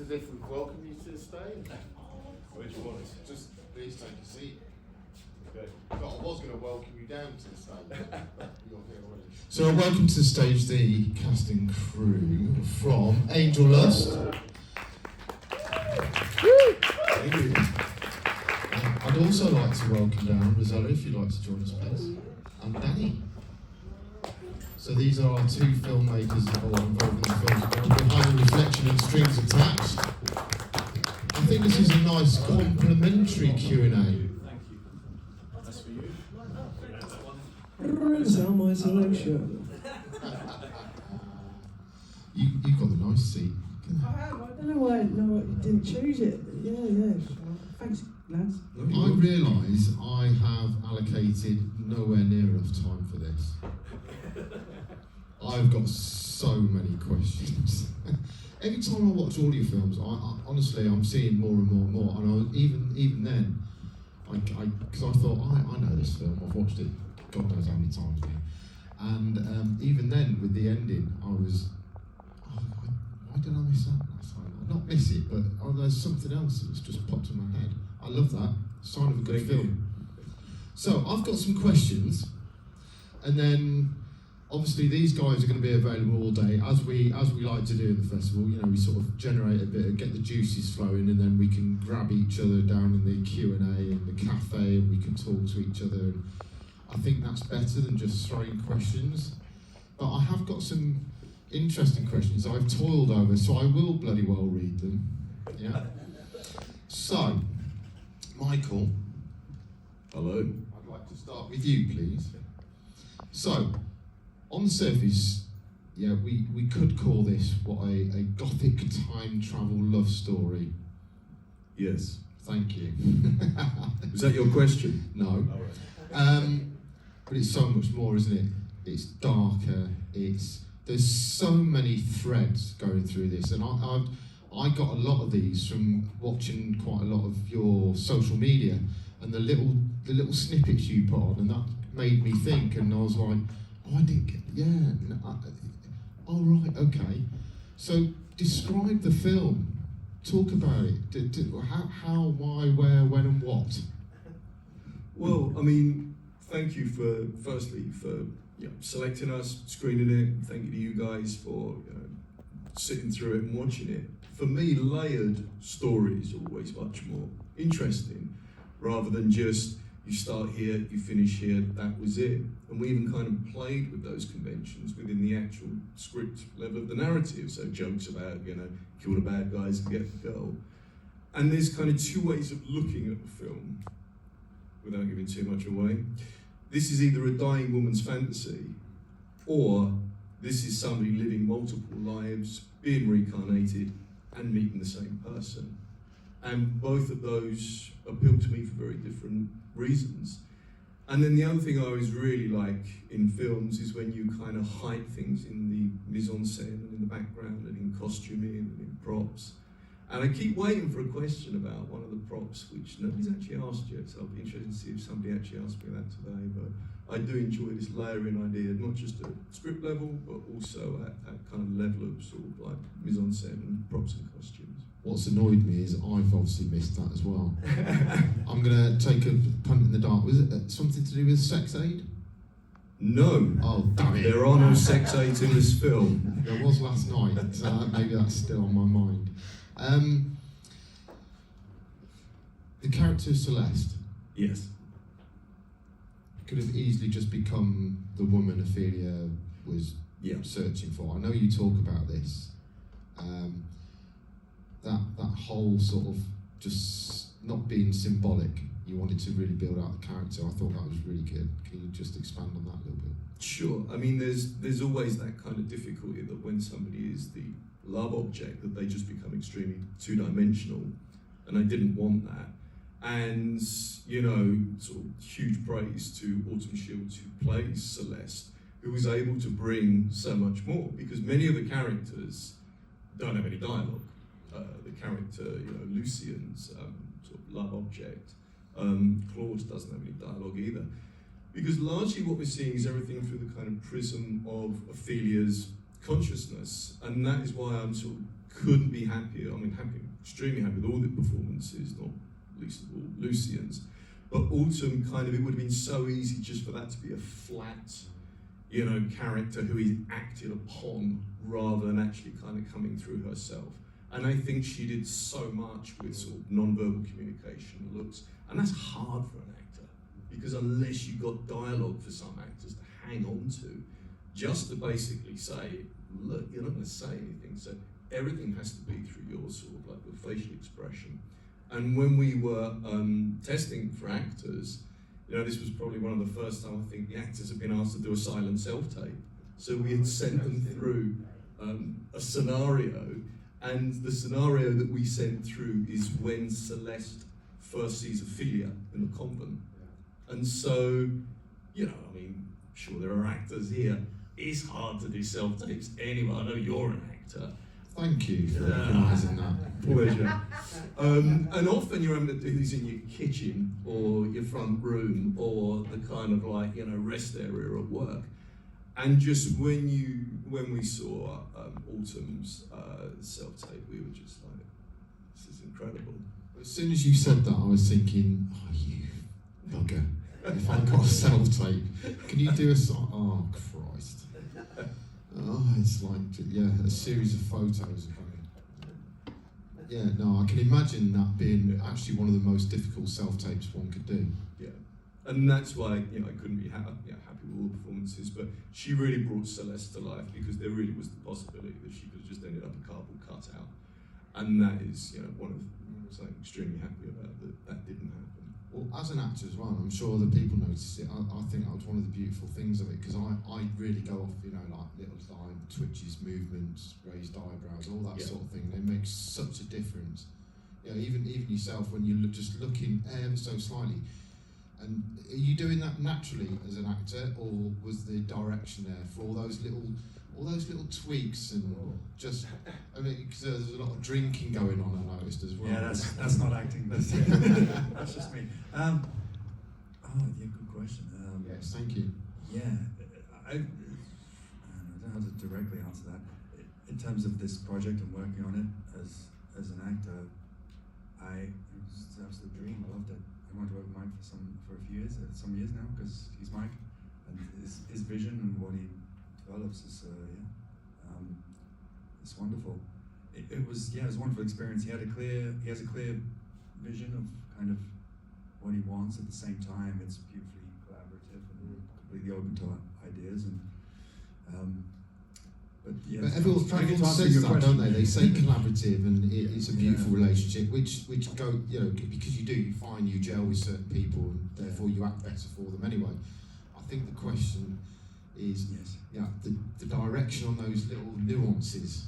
as if we've welcomed you to the stage. Where do you want us? Just please take a seat. Okay. But I was going to welcome you down to the stage, but you're here already. So welcome to the stage the cast and crew from Angel Lust. Thank you. I'd also like to welcome down Rosario, if you'd like to join us, please, and Danny. So these are our two filmmakers involved in the film, Behind the Reflection and Strings Attached. I think this is a nice complimentary Q&A. Thank you. That's for you. Is that my selection? You've got the nice seat. I have. I don't know why you didn't choose it. Yeah. Thanks, lads. I realise I have allocated nowhere near enough time for this. I've got so many questions. Every time I watch all your films, I honestly, I'm seeing more and more and more. And even then, because I thought, I know this film, I've watched it God knows how many times now. And even then, with the ending, I was, why did I miss that last time? Not miss it, but there's something else that's just popped in my head. I love that. Sign of a good film. So I've got some questions, and then obviously these guys are going to be available all day, as we like to do in the festival. You know, we sort of generate a bit, get the juices flowing, and then we can grab each other down in the Q&A in the cafe, and we can talk to each other. And I think that's better than just throwing questions. But I have got some interesting questions I've toiled over, so I will bloody well read them. Yeah. So, Michael. Hello. I'd like to start with you, please. So, on the surface, yeah, we could call this a gothic time travel love story. Yes. Thank you. Was that your question? No. All right. But it's so much more, isn't it? It's darker. There's so many threads going through this, and I got a lot of these from watching quite a lot of your social media and the little snippets you put on, and that made me think. And I was like, oh, I didn't get. Oh right, okay. So describe the film. Talk about it. How, why, where, when, and what. Well, I mean, thank you firstly for selecting us, screening it. Thank you to you guys for sitting through it and watching it. For me, layered stories are always much more interesting, rather than just you start here, you finish here, that was it. And we even kind of played with those conventions within the actual script level of the narrative. So jokes about, kill the bad guys and get the girl. And there's kind of two ways of looking at the film, without giving too much away. This is either a dying woman's fantasy, or this is somebody living multiple lives, being reincarnated, and meeting the same person. And both of those appeal to me for very different reasons. And then the other thing I always really like in films is when you kind of hide things in the mise-en-scène and in the background and in costuming and in props. And I keep waiting for a question about one of the props, which nobody's actually asked yet, so I'll be interested to see if somebody actually asked me that today. But I do enjoy this layering idea, not just at script level, but also at kind of level of sort of like mise-en-scène and props and costumes. What's annoyed me is I've obviously missed that as well. I'm going to take a punt in the dark. Was it something to do with sex aid? No. Oh, damn it. There are no sex aids in this film. There was last night, so maybe that's still on my mind. The character Celeste Yes. could have easily just become the woman Ophelia was searching for. I know you talk about this. That whole sort of just not being symbolic. You wanted to really build out the character. I thought that was really good. Can you just expand on that a little bit? Sure. I mean, there's always that kind of difficulty that when somebody is the love object, that they just become extremely two-dimensional, and I didn't want that. And sort of huge praise to Autumn Shields, who plays Celeste, who was able to bring so much more, because many of the characters don't have any dialogue. The character, Lucian's sort of love object, Claude doesn't have any dialogue either. Because largely what we're seeing is everything through the kind of prism of Ophelia's consciousness, and that is why I'm sort of couldn't be happier. I mean, extremely happy with all the performances, not least of all Lucian's. But Autumn kind of, it would have been so easy just for that to be a flat, you know, character who is acted upon rather than actually kind of coming through herself. And I think she did so much with sort of non-verbal communication, looks, and that's hard for an actor because unless you've got dialogue for some actors to hang on to, just to basically say, look, you're not going to say anything, so everything has to be through your sort of like your facial expression. And when we were testing for actors, you know, this was probably one of the first time I think the actors have been asked to do a silent self-tape. So we had sent them through a scenario, and the scenario that we sent through is when Celeste first sees Ophelia in the convent. And so, you know, I mean, sure there are actors here. It's hard to do self-tapes anyway. I know you're an actor. Thank you for recognising that. Pleasure. And often you're able to do these in your kitchen or your front room or the kind of like, you know, rest area at work. And just when we saw Autumn's self-tape, we were just like, this is incredible. As soon as you said that, I was thinking, oh, you bugger. If I got a self-tape, can you do a song? Oh, Christ. Oh, it's like, yeah, a series of photos of her. Yeah, no, I can imagine that being actually one of the most difficult self-tapes one could do. Yeah, and that's why, you know, I couldn't be happy with all the performances, but she really brought Celeste to life because there really was the possibility that she could have just ended up a cardboard cutout. And that is, you know, one of the things I'm extremely happy about that didn't happen. Well, as an actor as well, I'm sure the people noticed it. I think that was one of the beautiful things of it because I really go off, you know, like little line twitches, movements, raised eyebrows, all that sort of thing. They make such a difference. You know, even yourself when you're just looking ever so slightly. And are you doing that naturally as an actor, or was the direction there for all those little tweaks and just? I mean, because there's a lot of drinking going on, I noticed as well. Yeah, that's not acting. That's that's just me. Oh, yeah, good question. Yes, thank you. Yeah, I don't know how to directly answer that. In terms of this project and working on it as an actor, it was an absolute dream. I loved it. I wanted to work with Mike for a few years, some years now, because he's Mike, and his vision and what he develops is it's wonderful. It was a wonderful experience. He has a clear vision of kind of what he wants. At the same time, it's beautifully collaborative and completely open to ideas. And but everyone says that, don't they? They say collaborative, and it's a beautiful relationship, which go, you know, because you find you gel with certain people, and therefore you act better for them anyway. I think the question is, the direction on those little nuances.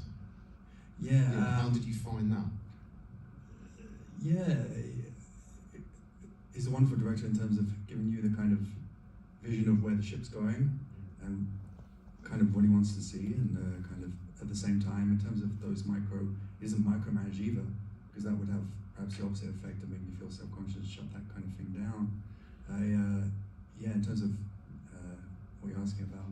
Yeah. You know, how did you find that? He's a wonderful director in terms of giving you the kind of vision of where the ship's going and kind of what he wants to see, and kind of at the same time, in terms of those he doesn't micromanage either, because that would have perhaps the opposite effect of making you feel self-conscious, shut that kind of thing down. In terms of what you're asking about,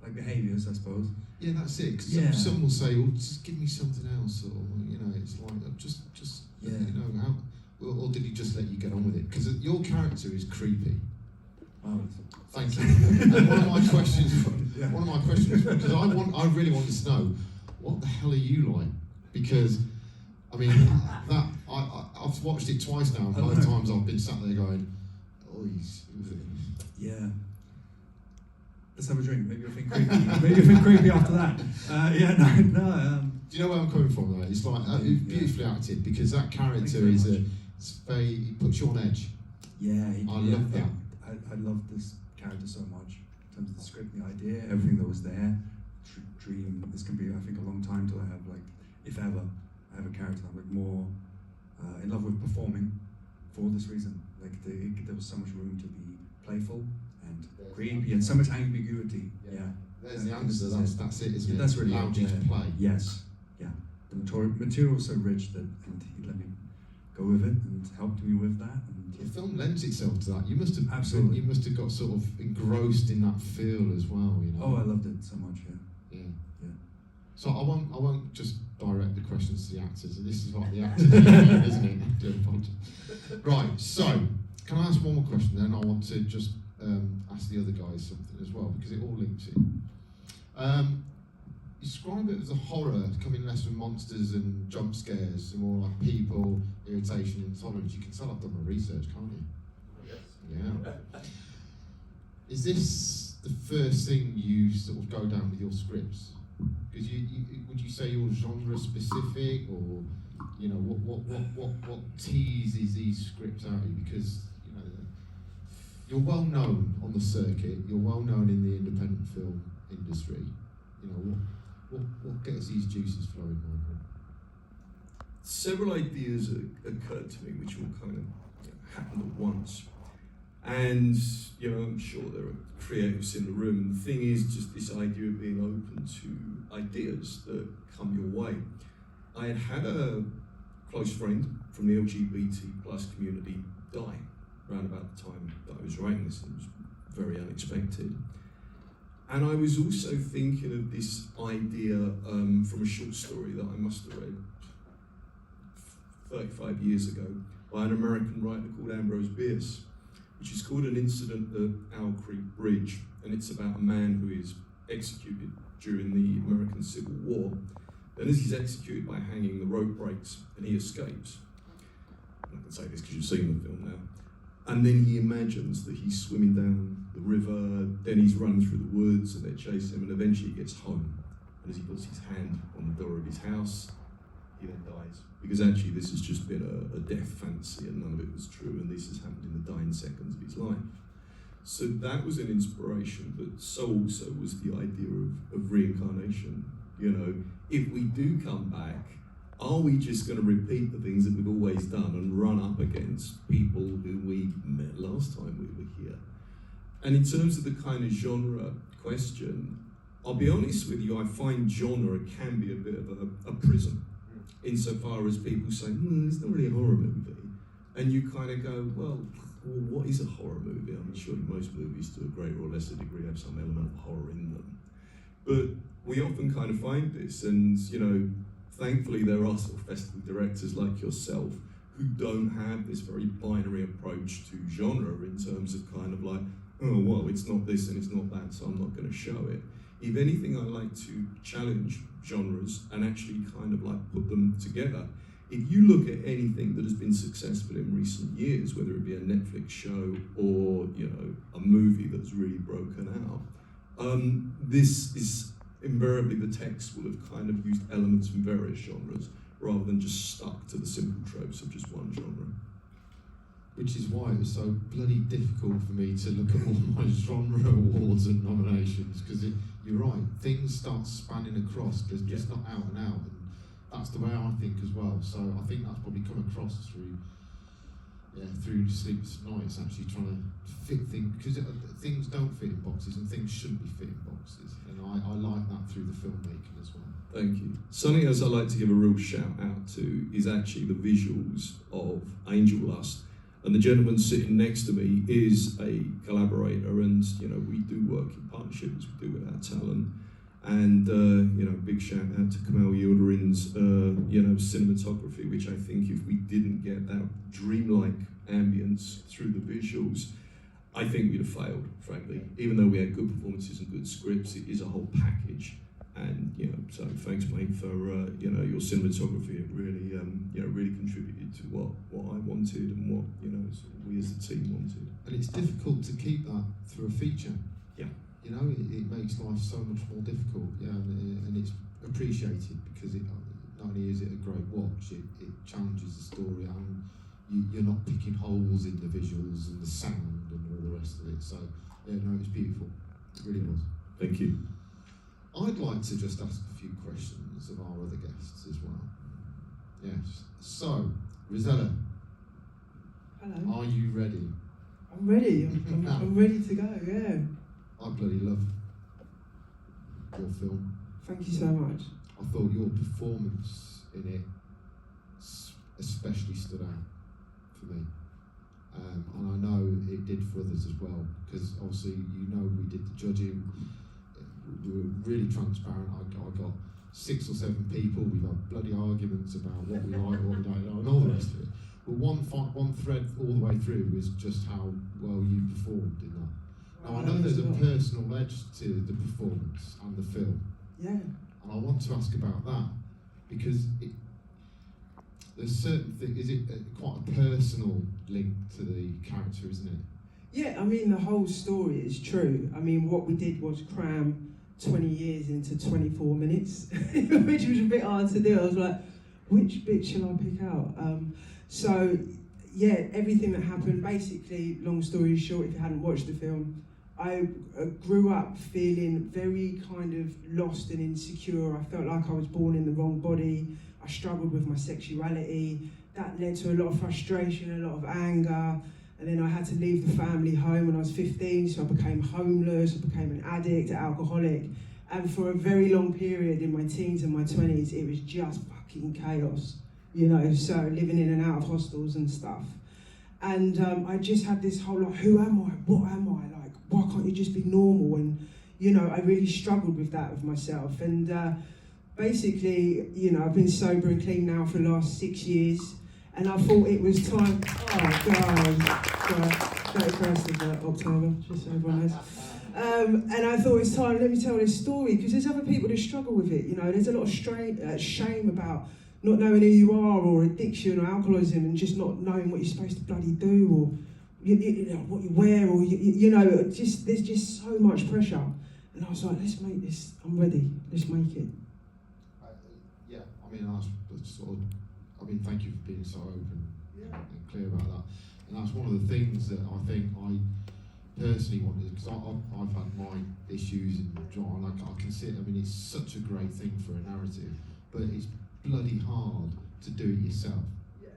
like behaviours, I suppose. Yeah, that's it. Cause some will say, "Well, just give me something else," or you know, it's like just you know, how, or did he just let you get on with it? Because your character is creepy. Oh, thank you. And one of my questions, because I really wanted to know, what the hell are you like? Because I mean, I've watched it twice now, and both times I've been sat there going, "Oh, he's." Yeah. Let's have a drink. Maybe you'll think creepy. Maybe you'll think creepy after that. Do you know where I'm coming from? Though it's like beautifully acted, because that character he puts you on edge. Yeah, I love that. I love this character so much in terms of the script, the idea, everything that was there. Dream. This can be, I think, a long time till I have, like, if ever, I have a character I'm like more in love with performing for this reason. Like there was so much room to be playful and creepy and so much ambiguity. Yeah. There's the answer. That's it, isn't it? That's really allowed you to play. Yes. Yeah. The material was so rich and he let me go with it and helped me with that. And the film lends itself to that. You must have absolutely. You must have got sort of engrossed in that feel as well. You know. Oh, I loved it so much. Yeah. So I won't just direct the question questions to the actors, and this is like the actors, isn't it? Doing a podcast. Right, so, can I ask one more question then? I want to just ask the other guys something as well, because it all links in. Describe it as a horror, coming less from monsters and jump scares, and more like people, irritation, intolerance. You can tell I've done my research, can't you? Yes. Yeah. Is this the first thing you sort of go down with your scripts? Because would you say you're genre specific, or you know what teases these scripts out of you? Because you know you're well known on the circuit, you're well known in the independent film industry. You know what gets these juices flowing, Michael? Several ideas occurred to me, which all kind of happened at once. And, you know, I'm sure there are creatives in the room. The thing is just this idea of being open to ideas that come your way. I had a close friend from the LGBT plus community die around about the time that I was writing this. It was very unexpected. And I was also thinking of this idea from a short story that I must have read 35 years ago by an American writer called Ambrose Bierce, which is called An Incident at Owl Creek Bridge, and it's about a man who is executed during the American Civil War. Then as he's executed by hanging, the rope breaks and he escapes. I can say this because you've seen the film now. And then he imagines that he's swimming down the river, then he's running through the woods and they chase him, and eventually he gets home. And as he puts his hand on the door of his house, he then dies. Because actually this has just been a death fantasy and none of it was true, and this has happened in the dying seconds of his life. So that was an inspiration, but so also was the idea of reincarnation. You know, if we do come back, are we just going to repeat the things that we've always done and run up against people who we met last time we were here? And in terms of the kind of genre question, I'll be honest with you, I find genre can be a bit of a prison, insofar as people say, it's not really a horror movie. And you kind of go, well, what is a horror movie? I'm sure most movies to a greater or lesser degree have some element of horror in them. But we often kind of find this, and you know, thankfully there are sort of festival directors like yourself who don't have this very binary approach to genre in terms of kind of like, oh, well, it's not this and it's not that, so I'm not going to show it. If anything, I like to challenge genres and actually kind of like put them together. If you look at anything that has been successful in recent years, whether it be a Netflix show or, you know, a movie that's really broken out, this is invariably the text will have kind of used elements from various genres rather than just stuck to the simple tropes of just one genre. Which is why it was so bloody difficult for me to look at all my genre awards and nominations, because you're right, things start spanning across, there's just not out and out, and that's the way I think as well. So I think that's probably come across through Sleepless Nights, actually trying to fit things, because things don't fit in boxes and things shouldn't be fit in boxes, and I like that through the filmmaking as well. Thank you. Something else I'd like to give a real shout out to is actually the visuals of Angel Lust. And the gentleman sitting next to me is a collaborator, and you know, we do work in partnership as we do with our talent. And you know, big shout out to Kamal Yildirim's you know, cinematography, which I think if we didn't get that dreamlike ambience through the visuals, I think we'd have failed, frankly. Even though we had good performances and good scripts, it is a whole package. And you know, so thanks, mate, for you know, your cinematography. It really you know, really contributed to what I wanted and what, you know, sort of we as a team wanted. And it's difficult to keep that through a feature. Yeah. You know, it makes life so much more difficult. Yeah, and it's appreciated because it not only is it a great watch, it challenges the story, and you're not picking holes in the visuals and the sound and all the rest of it. So yeah, no, it's beautiful. It really was. Thank you. I'd like to just ask a few questions of our other guests as well. Yes. So, Rosella, Hello. are you ready? I'm ready. I'm ready to go. Yeah. I bloody love your film. Thank you so much. I thought your performance in it especially stood out for me. And I know it did for others as well, because obviously, you know, we did the judging. We were really transparent. I got 6 or 7 people. We've had bloody arguments. arguments about what we like, what we don't like, and all the rest of it. But one thread all the way through is just how well you performed in that. Now I know there's a personal edge to the performance and the film, Yeah. and I want to ask about that because there's certain things. Is it quite a personal link to the character, isn't it? Yeah, I mean, the whole story is true. I mean, what we did was cram 20 years into 24 minutes, which was a bit hard to do. I was like, which bit shall I pick out? So, yeah, everything that happened, basically, long story short, if you hadn't watched the film, I grew up feeling very kind of lost and insecure. I felt like I was born in the wrong body. I struggled with my sexuality. That led to a lot of frustration, a lot of anger. And then I had to leave the family home when I was 15, so I became homeless, I became an addict, an alcoholic. And for a very long period in my teens and my 20s, it was just fucking chaos, you know, so living in and out of hostels and stuff. And I just had this whole, like, who am I? What am I? Like, why can't you just be normal? And, you know, I really struggled with that with myself. And basically, you know, I've been sober and clean now for the last 6 years. And I thought it was time, oh God, 31st of October, just so everyone knows. And I thought it's time, let me tell this story, because there's other people that struggle with it, you know, there's a lot of shame about not knowing who you are, or addiction, or alcoholism, and just not knowing what you're supposed to bloody do, or you know, what you wear, or, you know, there's just so much pressure. And I was like, let's make this, I'm ready, let's make it. Yeah, I mean, that's sort of, I mean, thank you for being so open and clear about that. And that's one of the things that I think I personally wanted, because I've had my issues and I can see it. I mean, it's such a great thing for a narrative, but it's bloody hard to do it yourself. Yeah.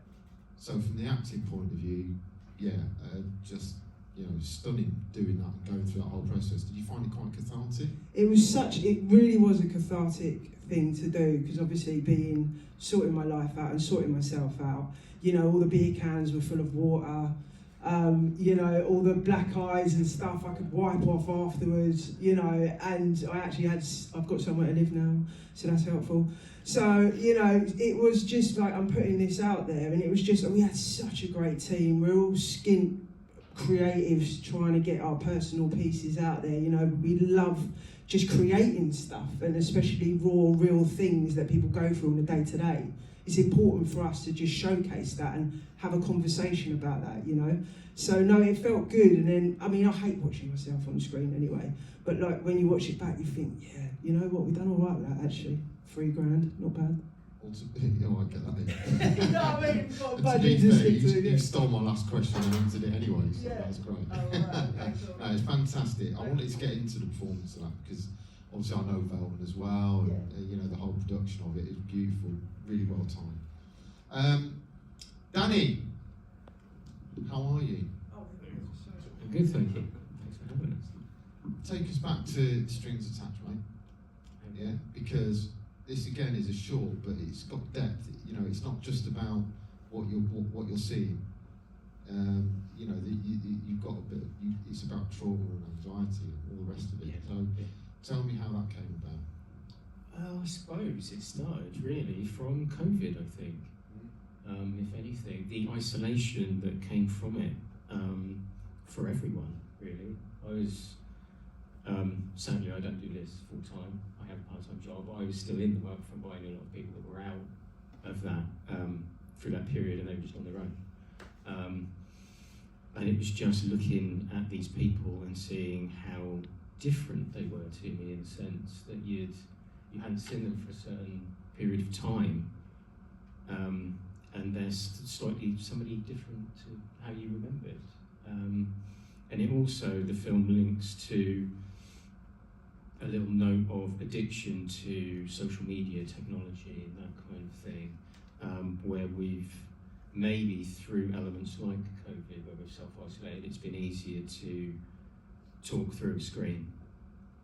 So from the acting point of view, just, you know, stunning doing that and going through that whole process. Did you find it quite cathartic? It really was a cathartic thing to do, because obviously sorting my life out and sorting myself out, you know, all the beer cans were full of water, you know, all the black eyes and stuff I could wipe off afterwards, you know, and I've got somewhere to live now, so that's helpful. So, you know, it was just like, I'm putting this out there, and it was just, we had such a great team. We're all skint creatives trying to get our personal pieces out there, you know, we love just creating stuff, and especially raw, real things that people go through on the day-to-day. It's important for us to just showcase that and have a conversation about that, you know? So no, it felt good. And then, I mean, I hate watching myself on the screen anyway, but like when you watch it back, you think, yeah, you know what, we've done all right with that actually. $3,000, not bad. I get that. You know what I mean? You've got a To budget be to fair, stick to, you stole my last question and answered it anyway, so Yeah. that's great. Oh, right, okay, cool. No, it's fantastic. I wanted to get into the performance of that because obviously I know Velman as well, and you know, the whole production of it is beautiful, really well timed. Danny, how are you? Good, thank you. Thanks for having us. Take us back to Strings Attached, mate. Yeah, because this again is a short, but it's got depth. You know, it's not just about what you're seeing. You know, you've got a bit. It's about trauma and anxiety and all the rest of it. So, tell me how that came about. I suppose it started really from COVID, I think. If anything, the isolation that came from it, for everyone, really. I was, sadly I don't do this full time, I have a part-time job, but I was still in the workfront, but I knew a lot of people that were out of that through that period, and they were just on their own. And it was just looking at these people and seeing how different they were to me, in the sense that you hadn't seen them for a certain period of time, and they're slightly somebody different to how you remembered. And it also, the film links to a little note of addiction to social media, technology, and that kind of thing, where we've maybe through elements like COVID, where we've self-isolated, it's been easier to talk through a screen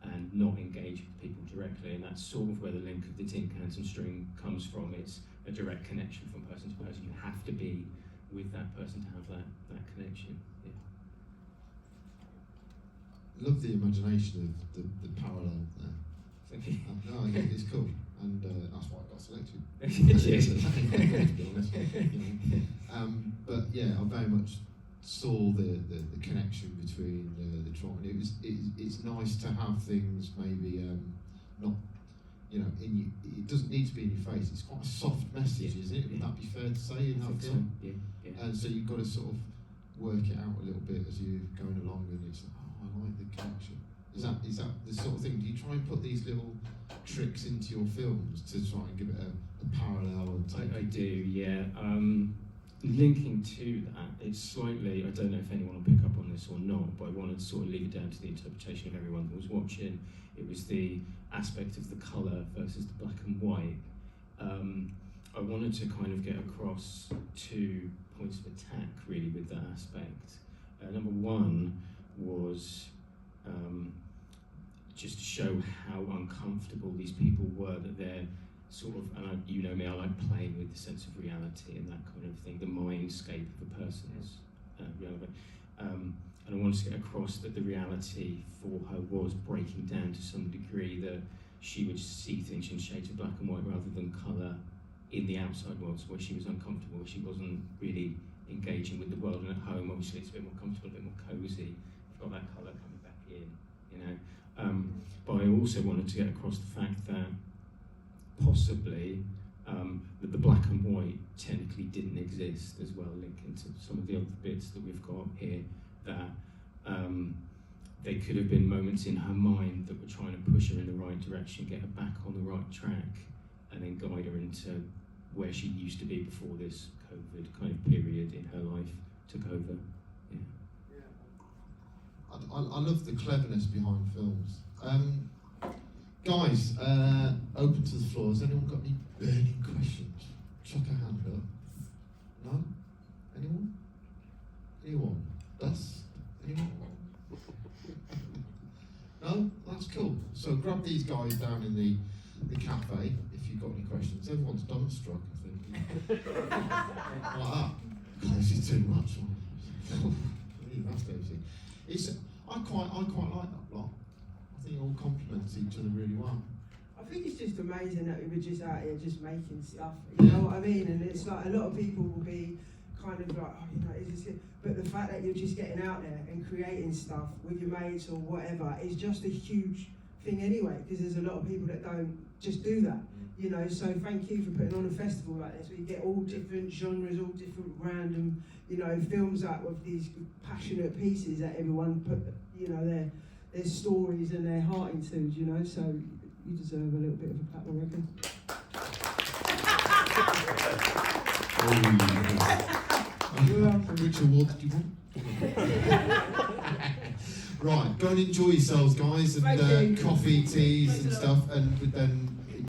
and not engage with people directly, and that's sort of where the link of the tin cans and string comes from. It's a direct connection from person to person. You have to be with that person to have that connection. Yeah. Love the imagination of the parallel there. Thank you. No, I think it's cool. and that's why I got selected. Cheers. To be honest, but yeah, I very much saw the connection between the trauma. And it's nice to have things maybe not, you know, it doesn't need to be in your face. It's quite a soft message, isn't it? Would that be fair to say in that film? So. Yeah. And so you've got to sort of work it out a little bit as you're going along, and it's like, oh, I like the connection. Is that the sort of thing? Do you try and put these little tricks into your films to try and give it a parallel? And I do, yeah. Linking to that, it's slightly, I don't know if anyone will pick up on this or not, but I wanted to sort of leave it down to the interpretation of everyone that was watching. It was the aspect of the colour versus the black and white. I wanted to kind of get across 2 points of attack really with that aspect. Number one was just to show how uncomfortable these people were, that they're sort of, and you know me, I like playing with the sense of reality and that kind of thing, the mindscape of a person's reality. And I wanted to get across that the reality for her was breaking down to some degree, that she would see things in shades of black and white rather than colour in the outside world, where she was uncomfortable, where she wasn't really engaging with the world. And at home, obviously, it's a bit more comfortable, a bit more cosy. You've got that colour coming back in, you know. But I also wanted to get across the fact that possibly that the black and white technically didn't exist as well, linking to some of the other bits that we've got here, that there could have been moments in her mind that were trying to push her in the right direction, get her back on the right track, and then guide her into where she used to be before this COVID kind of period in her life took over. Yeah. I love the cleverness behind films. Guys, open to the floor. Has anyone got any burning questions? Chuck a hand up. No? Anyone? Anyone? That's anyone? No? That's cool. So grab these guys down in the cafe if you've got any questions. Everyone's dumbstruck, I think. Like that. God, this is too much. That's Daisy. I quite like that block. I think it all complements each other really well. I think it's just amazing that we were just out here just making stuff, you know what I mean? And it's like a lot of people will be kind of like, oh, you know, is this it? But the fact that you're just getting out there and creating stuff with your mates or whatever is just a huge thing anyway, because there's a lot of people that don't just do that, you know. So thank you for putting on a festival like this where you get all different genres, all different random, you know, films out with these passionate pieces that everyone put, you know, their stories and their heart into, you know. So you deserve a little bit of a clap, I reckon. Which award did you want? Right, go and enjoy yourselves, guys, and Thank you. coffee, teas, Thanks and a lot. stuff, and then